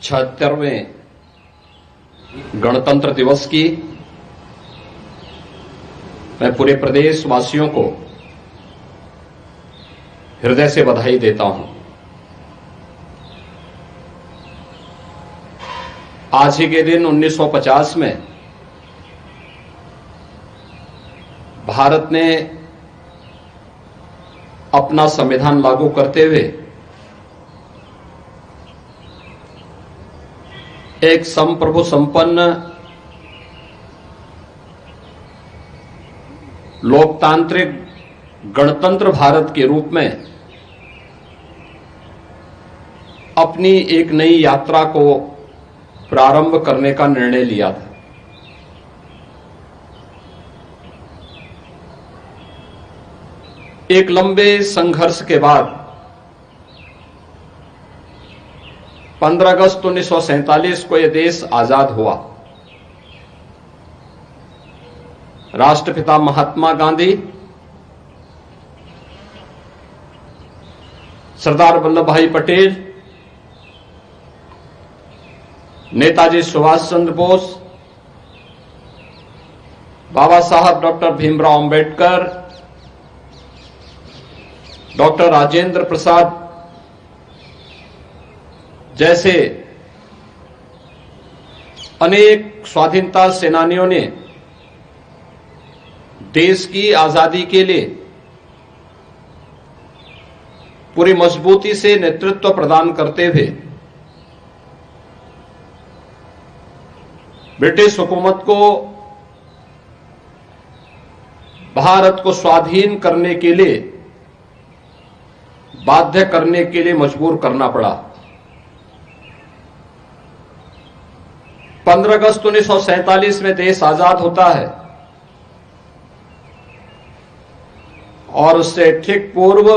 76वें गणतंत्र दिवस की मैं पूरे प्रदेश वासियों को हृदय से बधाई देता हूं। आज ही के दिन 1950 में भारत ने अपना संविधान लागू करते हुए एक संप्रभु संपन्न लोकतांत्रिक गणतंत्र भारत के रूप में अपनी एक नई यात्रा को प्रारंभ करने का निर्णय लिया था। एक लंबे संघर्ष के बाद 15 अगस्त 1947 को यह देश आजाद हुआ। राष्ट्रपिता महात्मा गांधी, सरदार वल्लभ भाई पटेल, नेताजी सुभाष चंद्र बोस, बाबा साहब डॉक्टर भीमराव अंबेडकर, डॉक्टर राजेंद्र प्रसाद जैसे अनेक स्वाधीनता सेनानियों ने देश की आजादी के लिए पूरी मजबूती से नेतृत्व प्रदान करते हुए ब्रिटिश हुकूमत को भारत को स्वाधीन करने के लिए बाध्य करने के लिए मजबूर करना पड़ा। 15 अगस्त 1947 में देश आजाद होता है और उससे ठीक पूर्व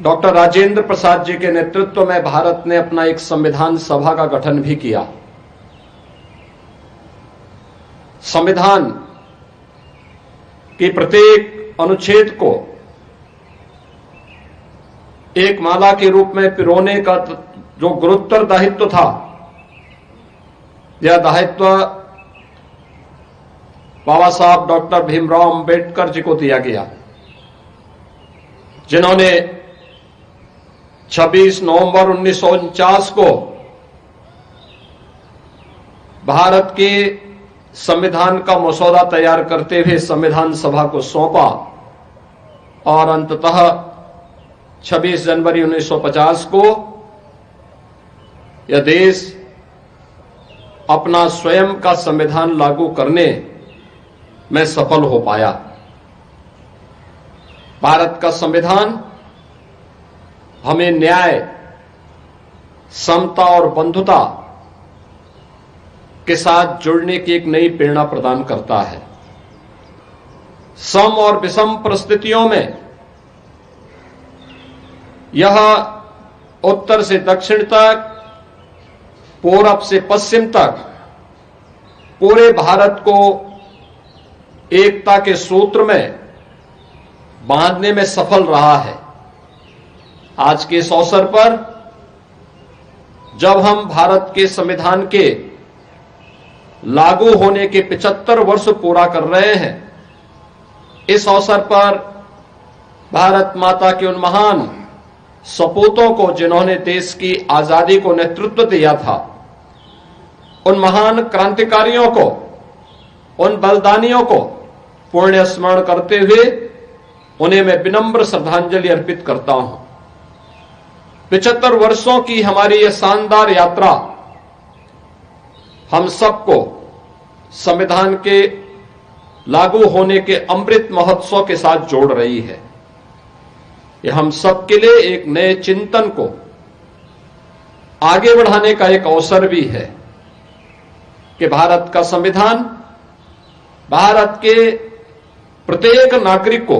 डॉक्टर राजेंद्र प्रसाद जी के नेतृत्व में भारत ने अपना एक संविधान सभा का गठन भी किया। संविधान के प्रत्येक अनुच्छेद को एक माला के रूप में पिरोने का जो गुरुतर दायित्व था, यह दायित्व बाबा साहब डॉक्टर भीमराव अंबेडकर जी को दिया गया, जिन्होंने 26 नवंबर 1949 को भारत के संविधान का मसौदा तैयार करते हुए संविधान सभा को सौंपा और अंततः 26 जनवरी 1950 को यह देश अपना स्वयं का संविधान लागू करने में सफल हो पाया। भारत का संविधान हमें न्याय, समता और बंधुता के साथ जुड़ने की एक नई प्रेरणा प्रदान करता है। सम और विषम परिस्थितियों में यह उत्तर से दक्षिण तक, पूरब से पश्चिम तक पूरे भारत को एकता के सूत्र में बांधने में सफल रहा है। आज के इस अवसर पर जब हम भारत के संविधान के लागू होने के 75 वर्ष पूरा कर रहे हैं, इस अवसर पर भारत माता के उन महान सपूतों को जिन्होंने देश की आजादी को नेतृत्व दिया था, उन महान क्रांतिकारियों को, उन बलिदानियों को पुण्य स्मरण करते हुए उन्हें मैं विनम्र श्रद्धांजलि अर्पित करता हूं। 75 वर्षों की हमारी यह शानदार यात्रा हम सबको संविधान के लागू होने के अमृत महोत्सव के साथ जोड़ रही है। यह हम सबके लिए एक नए चिंतन को आगे बढ़ाने का एक अवसर भी है कि भारत का संविधान भारत के प्रत्येक नागरिक को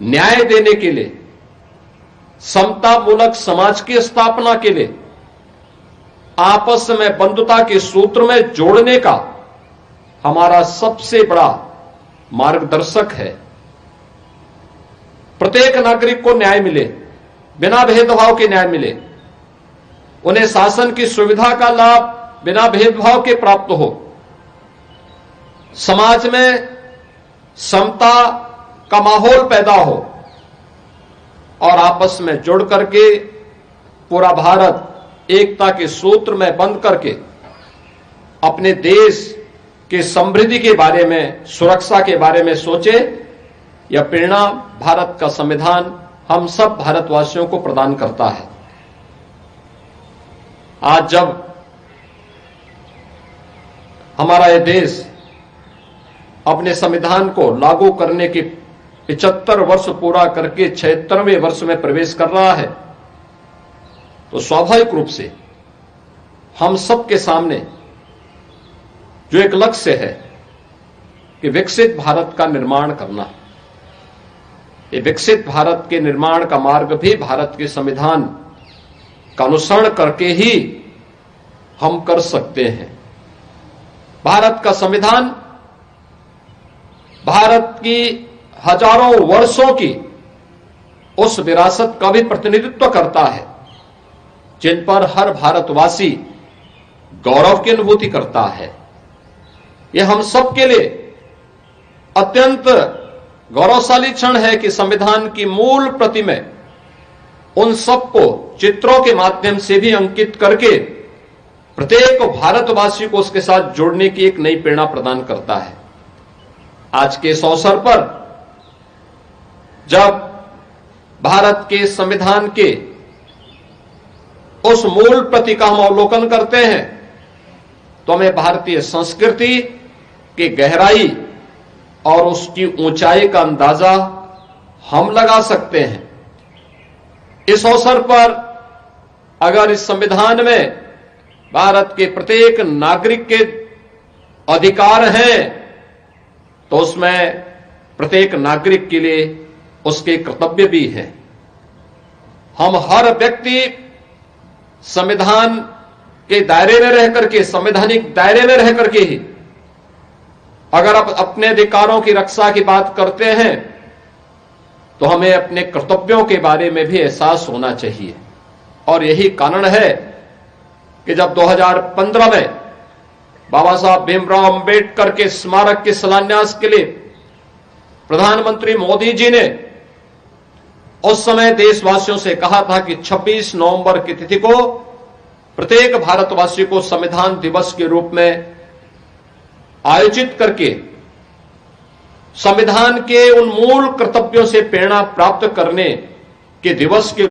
न्याय देने के लिए, समतामूलक समाज की स्थापना के लिए, आपस में बंधुता के सूत्र में जोड़ने का हमारा सबसे बड़ा मार्गदर्शक है। प्रत्येक नागरिक को न्याय मिले, बिना भेदभाव के न्याय मिले, उन्हें शासन की सुविधा का लाभ बिना भेदभाव के प्राप्त हो, समाज में समता का माहौल पैदा हो और आपस में जुड़ करके पूरा भारत एकता के सूत्र में बंध करके अपने देश की समृद्धि के बारे में, सुरक्षा के बारे में सोचे। यह प्रेरणा भारत का संविधान हम सब भारतवासियों को प्रदान करता है। आज जब हमारा यह देश अपने संविधान को लागू करने के 75 वर्ष पूरा करके 76वें वर्ष में प्रवेश कर रहा है, तो स्वाभाविक रूप से हम सबके सामने जो एक लक्ष्य है कि विकसित भारत का निर्माण करना, ये विकसित भारत के निर्माण का मार्ग भी भारत के संविधान का अनुसरण करके ही हम कर सकते हैं। भारत का संविधान भारत की हजारों वर्षों की उस विरासत का भी प्रतिनिधित्व करता है जिन पर हर भारतवासी गौरव की अनुभूति करता है। यह हम सब के लिए अत्यंत गौरवशाली क्षण है कि संविधान की मूल प्रति में उन सबको चित्रों के माध्यम से भी अंकित करके प्रत्येक भारतवासी को उसके साथ जोड़ने की एक नई प्रेरणा प्रदान करता है। आज के इस अवसर पर जब भारत के संविधान के उस मूल प्रति का हम अवलोकन करते हैं तो हमें भारतीय संस्कृति की गहराई और उसकी ऊंचाई का अंदाजा हम लगा सकते हैं। इस अवसर पर अगर इस संविधान में भारत के प्रत्येक नागरिक के अधिकार हैं तो उसमें प्रत्येक नागरिक के लिए उसके कर्तव्य भी है। हम हर व्यक्ति संविधान के दायरे में रह करके, संवैधानिक दायरे में रह करके ही अगर आप अपने अधिकारों की रक्षा की बात करते हैं तो हमें अपने कर्तव्यों के बारे में भी एहसास होना चाहिए। और यही कारण है कि जब 2015 में बाबा साहब भीमराव अंबेडकर के स्मारक के शिलान्यास के लिए प्रधानमंत्री मोदी जी ने उस समय देशवासियों से कहा था कि 26 नवंबर की तिथि को प्रत्येक भारतवासी को संविधान दिवस के रूप में आयोजित करके संविधान के उन मूल कर्तव्यों से प्रेरणा प्राप्त करने के दिवस के